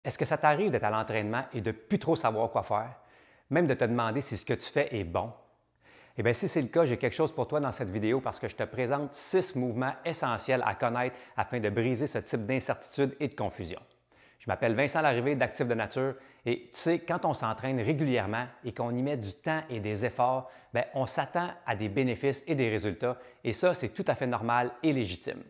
Est-ce que ça t'arrive d'être à l'entraînement et de ne plus trop savoir quoi faire, même de te demander si ce que tu fais est bon? Eh bien, si c'est le cas, j'ai quelque chose pour toi dans cette vidéo parce que je te présente 6 mouvements essentiels à connaître afin de briser ce type d'incertitude et de confusion. Je m'appelle Vincent Larrivée d'Actif de Nature et tu sais, quand on s'entraîne régulièrement et qu'on y met du temps et des efforts, bien, on s'attend à des bénéfices et des résultats et ça, c'est tout à fait normal et légitime.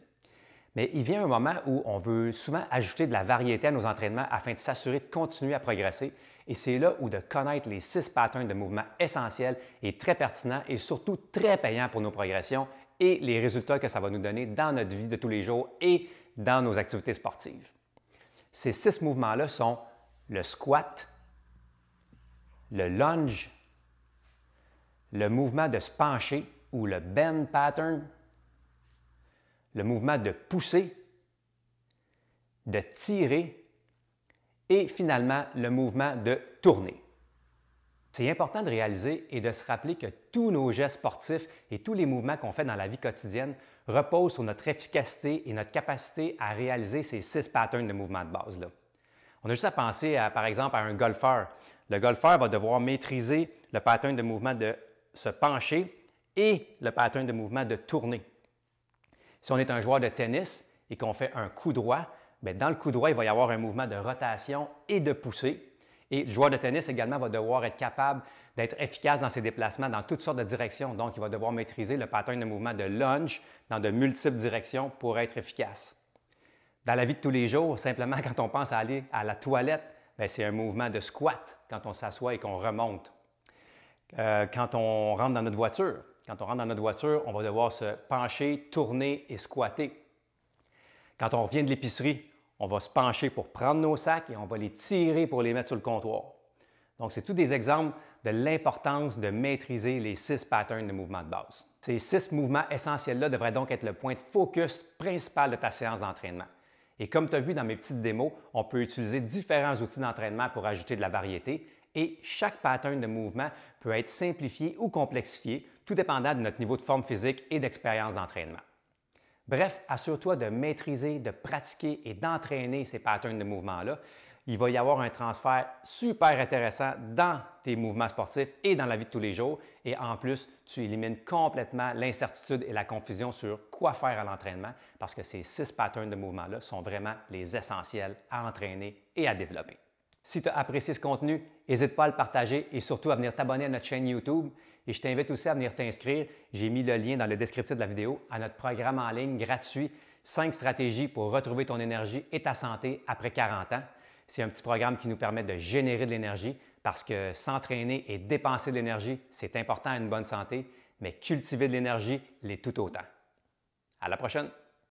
Mais il vient un moment où on veut souvent ajouter de la variété à nos entraînements afin de s'assurer de continuer à progresser. Et c'est là où de connaître les 6 patterns de mouvements essentiels est très pertinent et surtout très payant pour nos progressions et les résultats que ça va nous donner dans notre vie de tous les jours et dans nos activités sportives. Ces 6 mouvements-là sont le squat, le lunge, le mouvement de se pencher ou le bend pattern, le mouvement de pousser, de tirer et finalement le mouvement de tourner. C'est important de réaliser et de se rappeler que tous nos gestes sportifs et tous les mouvements qu'on fait dans la vie quotidienne reposent sur notre efficacité et notre capacité à réaliser ces 6 patterns de mouvements de base-là. On a juste à penser, par exemple, à un golfeur. Le golfeur va devoir maîtriser le pattern de mouvement de se pencher et le pattern de mouvement de tourner. Si on est un joueur de tennis et qu'on fait un coup droit, bien, dans le coup droit, il va y avoir un mouvement de rotation et de poussée. Et le joueur de tennis également va devoir être capable d'être efficace dans ses déplacements dans toutes sortes de directions. Donc, il va devoir maîtriser le pattern de mouvement de lunge dans de multiples directions pour être efficace. Dans la vie de tous les jours, simplement quand on pense à aller à la toilette, c'est un mouvement de squat quand on s'assoit et qu'on remonte. Quand on rentre dans notre voiture, on va devoir se pencher, tourner et squatter. Quand on revient de l'épicerie, on va se pencher pour prendre nos sacs et on va les tirer pour les mettre sur le comptoir. Donc, c'est tous des exemples de l'importance de maîtriser les 6 patterns de mouvement de base. Ces 6 mouvements essentiels-là devraient donc être le point de focus principal de ta séance d'entraînement. Et comme tu as vu dans mes petites démos, on peut utiliser différents outils d'entraînement pour ajouter de la variété et chaque pattern de mouvement peut être simplifié ou complexifié, tout dépendant de notre niveau de forme physique et d'expérience d'entraînement. Bref, assure-toi de maîtriser, de pratiquer et d'entraîner ces patterns de mouvements-là. Il va y avoir un transfert super intéressant dans tes mouvements sportifs et dans la vie de tous les jours. Et en plus, tu élimines complètement l'incertitude et la confusion sur quoi faire à l'entraînement parce que ces 6 patterns de mouvements-là sont vraiment les essentiels à entraîner et à développer. Si tu as apprécié ce contenu, n'hésite pas à le partager et surtout à venir t'abonner à notre chaîne YouTube. Et je t'invite aussi à venir t'inscrire. J'ai mis le lien dans le descriptif de la vidéo à notre programme en ligne gratuit 5 stratégies pour retrouver ton énergie et ta santé après 40 ans. C'est un petit programme qui nous permet de générer de l'énergie parce que s'entraîner et dépenser de l'énergie, c'est important à une bonne santé, mais cultiver de l'énergie l'est tout autant. À la prochaine!